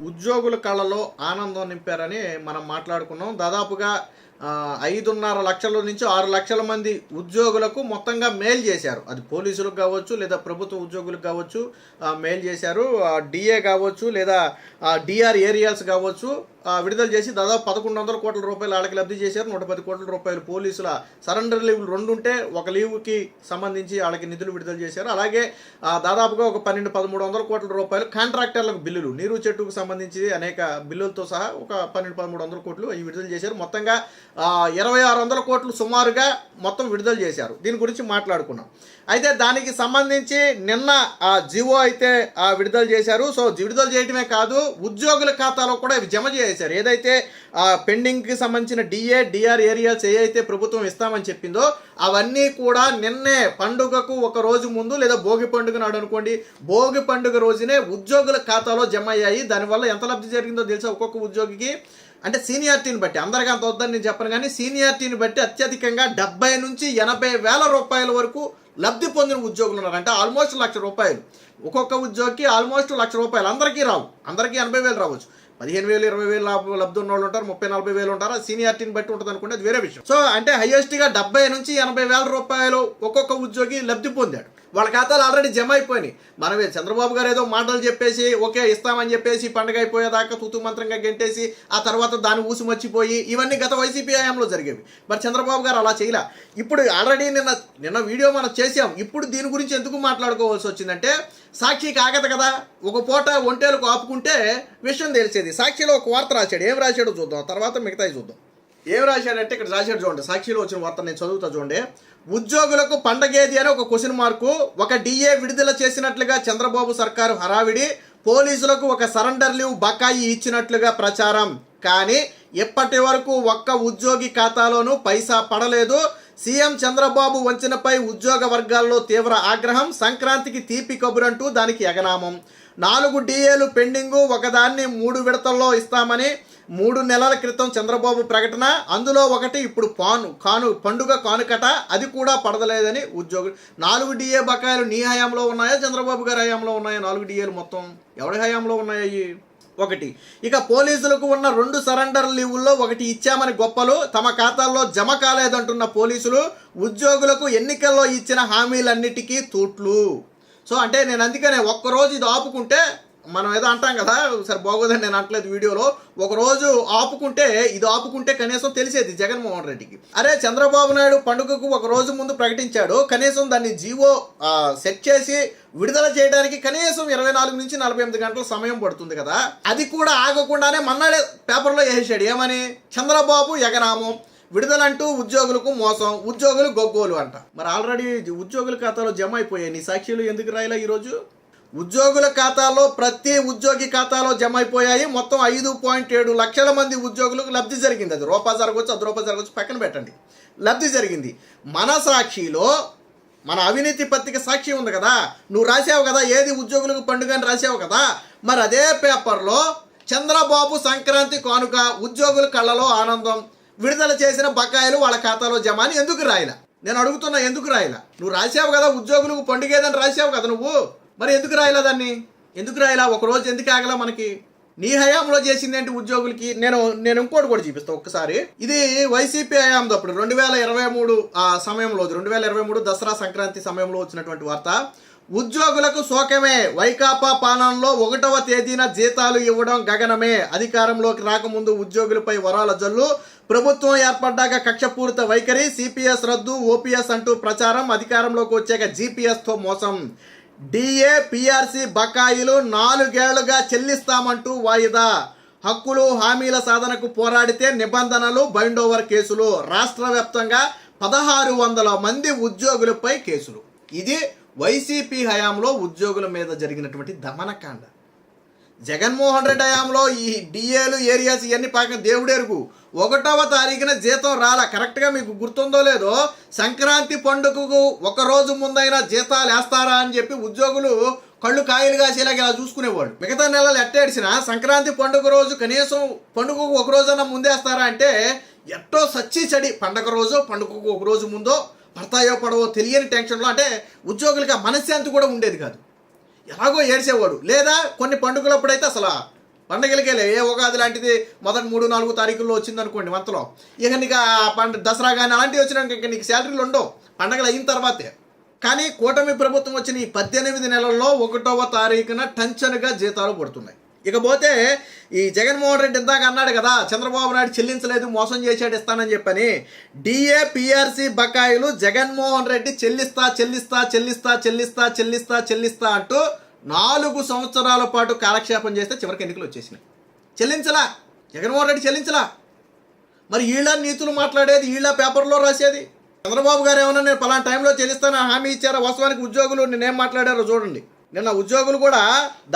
ఉద్యోగుల కళ్ళలో ఆనందం నింపారని మనం మాట్లాడుకున్నాం. దాదాపుగా 5.5 లక్షల నుంచి 6 లక్షల మంది ఉద్యోగులకు మొత్తంగా మెయిల్ చేశారు. అది పోలీసులకు కావచ్చు, లేదా ప్రభుత్వ ఉద్యోగులకు కావచ్చు మెయిల్ చేశారు. డిఏ కావచ్చు, లేదా డిఆర్ ఏరియాస్ కావచ్చు విడుదల చేసి దాదాపు 1100 కోట్ల రూపాయలు వాళ్ళకి లబ్ధి చేశారు. 110 కోట్ల రూపాయలు పోలీసుల సరెండర్ లీవ్లు 2 ఉంటే ఒక లీవ్కి సంబంధించి వాళ్ళకి నిధులు విడుదల చేశారు. అలాగే దాదాపుగా ఒక 1200-1300 కోట్ల రూపాయలు కాంట్రాక్టర్లకు బిల్లులు, నీరు చెట్టుకు సంబంధించి అనేక బిల్లులతో సహా ఒక 1200-1300 కోట్లు అవి విడుదల చేశారు. మొత్తంగా 2600 కోట్లు సుమారుగా మొత్తం విడుదల చేశారు. దీని గురించి మాట్లాడుకున్నాం. అయితే దానికి సంబంధించి నిన్న జివో అయితే విడుదల చేశారు. సో విడుదల చేయడమే కాదు, ఉద్యోగుల ఖాతాలో కూడా ఇవి జమ చేశారు. ఏదైతే పెండింగ్కి సంబంధించిన డిఆర్ ఏరియాస్ ఏ అయితే ప్రభుత్వం ఇస్తామని చెప్పిందో అవన్నీ కూడా నిన్నే పండుగకు ఒక రోజు ముందు, లేదా భోగి పండుగ నాడు అనుకోండి, భోగి పండుగ రోజునే ఉద్యోగుల ఖాతాలో జమ అయ్యాయి. దానివల్ల ఎంత లబ్ధి జరిగిందో తెలుసా? ఒక్కొక్క ఉద్యోగికి అంటే సీనియారిటీని బట్టి, అందరికీ అంత వద్దని నేను చెప్పను కానీ సీనియారిటీని బట్టి అత్యధికంగా 70 నుంచి 80 వేల రూపాయల వరకు లబ్ధి పొందిన ఉద్యోగులు ఉన్నారు. అంటే ఆల్మోస్ట్ 1 లక్ష రూపాయలు ఒక్కొక్క ఉద్యోగికి, ఆల్మోస్ట్ 1 లక్ష రూపాయలు. అందరికీ రావు, అందరికీ 80,000 రావచ్చు. 15,000 20,000 లబ్ధి ఉన్న వాళ్ళు ఉంటారు, 30,000 40,000 ఉంటారు. సీనియారిటీని బట్టి ఉంటుంది అనుకుంటే అది వేరే విషయం. సో అంటే హైయెస్ట్గా 70 నుంచి 80 వేల రూపాయలు ఒక్కొక్క ఉద్యోగి లబ్ధి పొందాడు. వాళ్ళ ఖాతాలు ఆల్రెడీ జమ అయిపోయినాయి. మనమే చంద్రబాబు గారు ఏదో మాటలు చెప్పేసి ఓకే ఇస్తామని చెప్పేసి పండుగ అయిపోయేదాకా తూతు మంత్రంగా గెంటేసి ఆ తర్వాత దాన్ని ఊసి మర్చిపోయి ఇవన్నీ గత వైసీపీ హయాంలో జరిగేవి. మరి చంద్రబాబు గారు అలా చేయలే. ఇప్పుడు ఆల్రెడీ నిన్న వీడియో మనం చేసాం. ఇప్పుడు దీని గురించి ఎందుకు మాట్లాడుకోవాల్సి వచ్చిందంటే, సాక్షికి ఆగదు కదా, ఒక పూట ఒంటేలకు ఆపుకుంటే విషయం తెలిసేది. సాక్షిలో ఒక వార్త రాశాడు. ఏం రాశాడో చూద్దాం, తర్వాత మిగతాయి చూద్దాం. ఏం రాశాడంటే ఇక్కడ రాశాడు చూడండి. సాక్షిలో వచ్చిన వార్త నేను చదువుతా చూడండి. ఉద్యోగులకు పండగేది అని ఒక క్వశ్చన్ మార్కు. ఒక డిఏ విడుదల చేసినట్లుగా చంద్రబాబు సర్కారు హడావిడి. పోలీసులకు ఒక సరెండర్ లీవ్ బకాయి ఇచ్చినట్లుగా ప్రచారం. కానీ ఇప్పటి వరకు ఒక్క ఉద్యోగి ఖాతాలోనూ పైసా పడలేదు. సీఎం చంద్రబాబు వంచనపై ఉద్యోగ వర్గాల్లో తీవ్ర ఆగ్రహం. సంక్రాంతికి తీపి కబురంటూ దానికి ఎగనామం. 4 డిఏలు పెండింగు, ఒకదాన్ని 3 విడతల్లో ఇస్తామని 3 నెలల క్రితం చంద్రబాబు ప్రకటన. అందులో ఒకటి ఇప్పుడు పండుగ కానుకట, అది కూడా పడదలేదని ఉద్యోగులు. 4 డిఏ బకాయిలు నీ హయాంలో ఉన్నాయా, చంద్రబాబు గారి హయాంలో ఉన్నాయా? 4 డిఏలు మొత్తం ఎవరి హయాంలో ఉన్నాయి? ఒకటి. ఇక పోలీసులకు ఉన్న 2 సరెండర్ లీవుల్లో ఒకటి ఇచ్చామని గొప్పలు, తమ ఖాతాల్లో జమ కాలేదంటున్న పోలీసులు. ఉద్యోగులకు ఎన్నికల్లో ఇచ్చిన హామీలన్నిటికీ తూట్లు. సో అంటే నేను అందుకనే ఒక్కరోజు ఇది ఆపుకుంటే, మనం ఏదో అంటాం కదా, సరే బాగోదని నేను అంటలేదు వీడియోలో, ఒకరోజు ఆపుకుంటే కనీసం తెలిసేది జగన్మోహన్ రెడ్డికి. అరే చంద్రబాబు నాయుడు పండుగకు ఒక రోజు ముందు ప్రకటించాడు, కనీసం దాన్ని జీవో సెట్ చేసి విడుదల చేయడానికి కనీసం 24 నుంచి 48 గంటల సమయం పడుతుంది కదా. అది కూడా ఆగకుండానే మన్నాడే పేపర్లో వేసాడు. ఏమని? చంద్రబాబు ఎగనామం, విడుదలంటూ ఉద్యోగులకు మోసం, ఉద్యోగులు గొగ్గోలు అంట. మరి ఆల్రెడీ ఉద్యోగుల ఖాతాలో జమ అయిపోయాయి. నీ సాక్షులు ఎందుకు రాయలా ఈరోజు? ఉద్యోగుల ఖాతాలో ప్రతి ఉద్యోగి ఖాతాలో జమ అయిపోయాయి. మొత్తం 5.7 లక్షల మంది ఉద్యోగులకు లబ్ధి జరిగింది. అది రూపాయి జరగవచ్చు, 10 రూపాయలు జరగవచ్చు, పక్కన పెట్టండి, లబ్ధి జరిగింది. మన సాక్షిలో మన అవినీతి పత్రిక సాక్షి ఉంది కదా, నువ్వు రాసావు కదా ఏది ఉద్యోగులకు పండుగ అని రాసావు కదా. మరి అదే పేపర్లో చంద్రబాబు సంక్రాంతి కానుక, ఉద్యోగుల కళ్ళలో ఆనందం, విడుదల చేసిన బకాయిలు వాళ్ళ ఖాతాలో జమ అని ఎందుకు రాయలా? నేను అడుగుతున్నా, ఎందుకు రాయలా? నువ్వు రాసావు కదా ఉద్యోగులకు పండుగేదని రాసావు కదా నువ్వు, మరి ఎందుకు రాయలా దాన్ని? ఎందుకు రాయలా? ఒకరోజు ఎందుకు ఆగలా? మనకి నీ హయాంలో చేసింది ఏంటి ఉద్యోగులకి? నేను ఇంకోటి కూడా చూపిస్తాను ఒక్కసారి. ఇది వైసీపీ హయాంలో అప్పుడు 2023 సమయంలో, 2023 దసరా సంక్రాంతి సమయంలో వచ్చినటువంటి వార్త. ఉద్యోగులకు శోకమే, వైకాపా పాలనలో 1వ తేదీన జీతాలు ఇవ్వడం గగనమే. అధికారంలోకి రాకముందు ఉద్యోగులపై వరాల జల్లు, ప్రభుత్వం ఏర్పడ్డాక కక్షపూరిత వైఖరి, సిపిఎస్ రద్దు, ఓపీఎస్ అంటూ ప్రచారం, అధికారంలోకి వచ్చాక జీపీఎస్తో మోసం. డిఏ పిఆర్సీ బకాయిలు 4 ఏళ్లుగా చెల్లిస్తామంటూ వాయిదా. హక్కులు హామీల సాధనకు పోరాడితే నిబంధనలు, బైండోవర్ కేసులు. రాష్ట్ర వ్యాప్తంగా 1600 మంది ఉద్యోగులపై కేసులు. ఇది వైసీపీ హయాంలో ఉద్యోగుల మీద జరిగినటువంటి దమనకాండ. జగన్మోహన్ రెడ్డి హయాంలో ఈ డిఏలు ఏరియాస్ ఇవన్నీ పాక దేవుడెరుగు. 1వ తారీఖున జీతం రాలా. కరెక్ట్గా మీకు గుర్తుందో లేదో, సంక్రాంతి పండుగకు ఒక రోజు ముందైనా జీతాలు వేస్తారా అని చెప్పి ఉద్యోగులు కళ్ళు కాయలు కాసేలాగా ఇలా చూసుకునేవాళ్ళు. మిగతా నెలలు ఎట్టేడిసినా సంక్రాంతి పండుగ రోజు కనీసం పండుగకు ఒక రోజన్నా ముందేస్తారా అంటే ఎట్టో సచ్చి చెడి పండుగ రోజు, పండుగకు ఒక రోజు ముందో పడతాయో పడవో తెలియని టెన్షన్లో, అంటే ఉద్యోగులకి ఆ మనశ్శాంతి కూడా ఉండేది కాదు. ఎలాగో ఏడ్చేవాడు. లేదా కొన్ని పండుగలప్పుడైతే అసలు పండగలకెళ్ళే ఏ ఉగాది లాంటిది మొదటి 3-4 తారీఖుల్లో వచ్చింది అనుకోండి మంత్లో, ఇక నీకు దసరా కానీ అలాంటివి వచ్చినాక ఇక నీకు శాలరీలు ఉండవు పండగలు అయిన తర్వాతే. కానీ కూటమి ప్రభుత్వం వచ్చిన ఈ 18 నెలల్లో 1వ తారీఖున టంచనుగా జీతాలు పడుతున్నాయి. ఇకపోతే ఈ జగన్మోహన్ రెడ్డి ఇందాక అన్నాడు కదా, చంద్రబాబు నాయుడు చెల్లించలేదు, మోసం చేశాడు, ఇస్తానని చెప్పని. డిఏ పిఆర్సీ బకాయిలు జగన్మోహన్ రెడ్డి చెల్లిస్తా చెల్లిస్తా చెల్లిస్తా చెల్లిస్తా చెల్లిస్తా చెల్లిస్తా అంటూ 4 సంవత్సరాల పాటు కాలక్షేపం చేస్తే చివరికి ఎన్నికలు వచ్చేసినాయి. చెల్లించలా, జగన్మోహన్ రెడ్డి చెల్లించలా. మరి వీళ్ళ నీతులు మాట్లాడేది, వీళ్ళ పేపర్లో రాసేది. చంద్రబాబు గారు ఏమన్నా నేను పలానా టైంలో చెల్లిస్తానని హామీ ఇచ్చారా? వాస్తవానికి ఉద్యోగులు నేనేం మాట్లాడారో చూడండి. నిన్న ఉద్యోగులు కూడా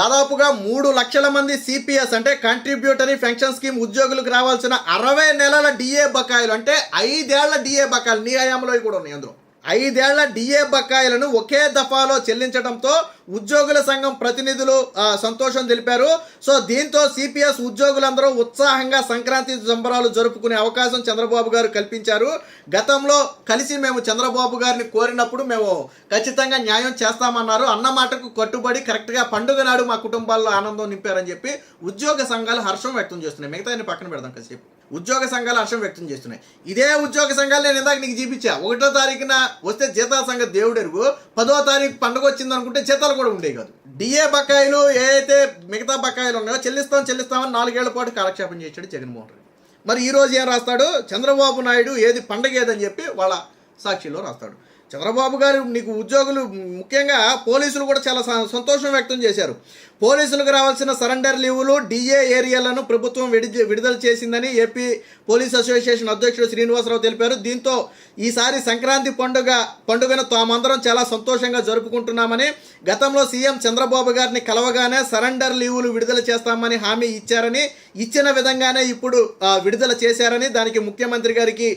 దాదాపుగా 3 లక్షల మంది సిపిఎస్ అంటే కంట్రిబ్యూటరీ పెన్షన్ స్కీమ్ ఉద్యోగులకు రావాల్సిన 60 నెలల డిఏ బకాయిలు, అంటే 5 ఏళ్ల డిఏ బకాయిలు, నీ హయాంలో కూడా ఉన్నాయి అందులో. 5 ఏళ్ల డిఏ బకాయిలను ఒకే దఫాలో చెల్లించడంతో ఉద్యోగుల సంఘం ప్రతినిధులు సంతోషం తెలిపారు. సో దీంతో సిపిఎస్ ఉద్యోగులందరూ ఉత్సాహంగా సంక్రాంతి సంబరాలు జరుపుకునే అవకాశం చంద్రబాబు గారు కల్పించారు. గతంలో కలిసి మేము చంద్రబాబు గారిని కోరినప్పుడు మేము ఖచ్చితంగా న్యాయం చేస్తామన్నారు. అన్న మాటకు కట్టుబడి కరెక్ట్గా పండుగ నాడు మా కుటుంబాల్లో ఆనందం నింపారని చెప్పి ఉద్యోగ సంఘాలు హర్షం వ్యక్తం చేస్తున్నాయి. మిగతా పక్కన పెడదాం కాసేపు. ఉద్యోగ సంఘాలు హర్షం వ్యక్తం చేస్తున్నాయి. ఇదే ఉద్యోగ సంఘాలు నేను ఇందాక నీకు చూపించా. 1వ తారీఖున వస్తే జీతాల సంగతి దేవుడెరుగు, 10వ తారీఖు పండుగ వచ్చింది అనుకుంటే జీతాలు కూడా ఉండేవి కాదు. డిఏ బకాయిలు ఏదైతే మిగతా బకాయిలు ఉన్నాయో చెల్లిస్తామని 4 ఏళ్ల పాటు కాలక్షేపం చేశాడు జగన్మోహన్ రెడ్డి. మరి ఈరోజు ఏం రాస్తాడు? చంద్రబాబు నాయుడు ఏది పండగ ఏదని చెప్పి వాళ్ళ సాక్షిలో రాస్తాడు. చంద్రబాబు గారు నీకు ఉద్యోగులు, ముఖ్యంగా పోలీసులు కూడా చాలా సంతోషం వ్యక్తం చేశారు. పోలీసులకు రావాల్సిన సరెండర్ లీవులు, డిఏ ఏరియాలను ప్రభుత్వం విడుదల చేసిందని ఏపీ పోలీస్ అసోసియేషన్ అధ్యక్షుడు శ్రీనివాసరావు తెలిపారు. దీంతో ఈసారి సంక్రాంతి పండుగను తామందరం చాలా సంతోషంగా జరుపుకుంటున్నామని, గతంలో సీఎం చంద్రబాబు గారిని కలవగానే సరెండర్ లీవులు విడుదల చేస్తామని హామీ ఇచ్చారని, ఇచ్చిన విధంగానే ఇప్పుడు విడుదల చేశారని, దానికి ముఖ్యమంత్రి గారికి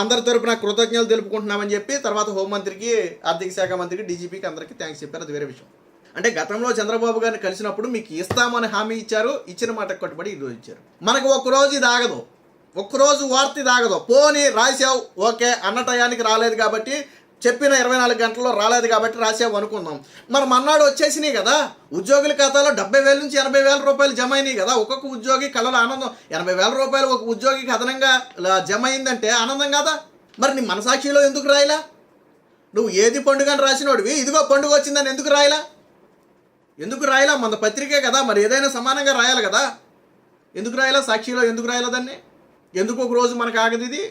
అందరి తరపున కృతజ్ఞతలు తెలుపుకుంటున్నామని చెప్పి తర్వాత హోంమంత్రికి, ఆర్థిక శాఖ మంత్రికి, డీజీపీకి అందరికీ థ్యాంక్స్ చెప్పారు. అది వేరే విషయం. అంటే గతంలో చంద్రబాబు గారిని కలిసినప్పుడు మీకు ఇస్తామని హామీ ఇచ్చారు, ఇచ్చిన మాట కట్టుబడి ఈరోజు ఇచ్చారు. మనకు ఒక్కరోజు ఇది ఆగదు, ఒక్కరోజు వార్త ఇది ఆగదు. పోనీ రాసావు ఓకే, అన్న టయానికి రాలేదు కాబట్టి, చెప్పిన 24 గంటల్లో రాలేదు కాబట్టి రాసావు అనుకుందాం. మరి మన్నాడు వచ్చేసినాయి కదా, ఉద్యోగుల ఖాతాలో 70,000 నుంచి 80,000 రూపాయలు జమ అయినాయి కదా. ఒక్కొక్క ఉద్యోగి కళలో ఆనందం. 80,000 రూపాయలు ఒక ఉద్యోగికి అదనంగా జమ అయిందంటే ఆనందం కదా. మరి నీ మనసాక్షిలో ఎందుకు రాయలా? నువ్వు ఏది పండుగ అని రాసినోడివి, ఇదిగో పండుగ వచ్చిందని ఎందుకు రాయలా? మన పత్రికే కదా, మరి ఏదైనా సమానంగా రాయాలి కదా. ఎందుకు రాయాలా? సాక్షిలో ఎందుకు రాయాలా దాన్ని? ఎందుకు ఒక రోజు మనకు ఆగదు ఇది?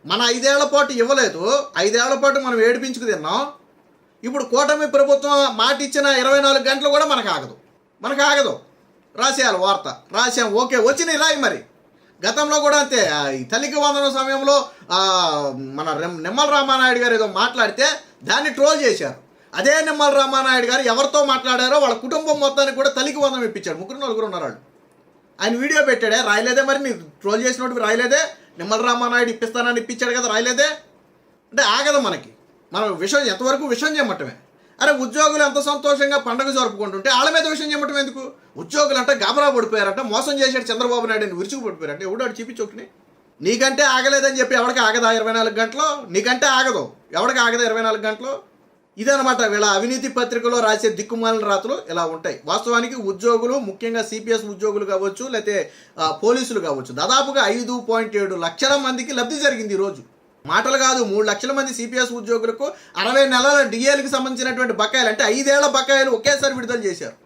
మన 5 ఏళ్ల పాటు ఇవ్వలేదు, 5 ఏళ్ల పాటు మనం ఏడిపించుకు తిన్నాం. ఇప్పుడు కూటమి ప్రభుత్వం మాట ఇచ్చిన 24 గంటలు కూడా మనకు ఆగదు. రాసేయాలి వార్త, రాసాం ఓకే, వచ్చినాయి రాయి. మరి గతంలో కూడా అంతే. ఈ తల్లికి వందనం సమయంలో మన నిమ్మల రామానాయుడు గారు ఏదో మాట్లాడితే దాన్ని ట్రోల్ చేశారు. అదే నిమ్మల రామానాయుడు గారు ఎవరితో మాట్లాడారో వాళ్ళ కుటుంబం మొత్తానికి కూడా తల్లికి వందనం ఇప్పించాడు. 3-4 ఉన్నారు వాళ్ళు. ఆయన వీడియో పెట్టాడే, రాయలేదే? మరి నీ ట్రోల్ చేసినట్టు రాయలేదే? నిమ్మల రామానాయుడు ఇప్పిస్తానని ఇప్పించాడు కదా, రాయలేదే? అంటే ఆగదు మనకి. మనం విషయం ఎంతవరకు విషయం చేయమట్టమే. అరే ఉద్యోగులు ఎంత సంతోషంగా పండుగ జరుపుకుంటుంటే వాళ్ళ మీద విషయం చేయమటం ఎందుకు? ఉద్యోగులు అంటే గాబరా పడిపోయారంట, మోసం చేశాడు చంద్రబాబు నాయుడు, విరుచుకు పడిపోయారంటే ఎవడాడు చూపించొకని. నీకంటే ఆగలేదని చెప్పి ఎవరికి ఆగదా 24 గంటలు? నీకంటే ఆగదు, ఎవరికి ఆగదా 24 గంటలు? ఇదనమాట వీళ్ళ అవినీతి పత్రికలో రాసే దిక్కుమాలిన రాతలు ఇలా ఉంటాయి. వాస్తవానికి ఉద్యోగులు, ముఖ్యంగా సిపిఎస్ ఉద్యోగులు కావచ్చు, లేకపోతే పోలీసులు కావచ్చు, దాదాపుగా 5.7 లక్షల మందికి లబ్ధి జరిగింది ఈరోజు. మాటలు కాదు, 3 లక్షల మంది సిపిఎస్ ఉద్యోగులకు 60 నెలల డిఏలకు సంబంధించినటువంటి బకాయిలు, అంటే 5 ఏళ్ల బకాయిలు ఒకేసారి విడుదల చేశారు.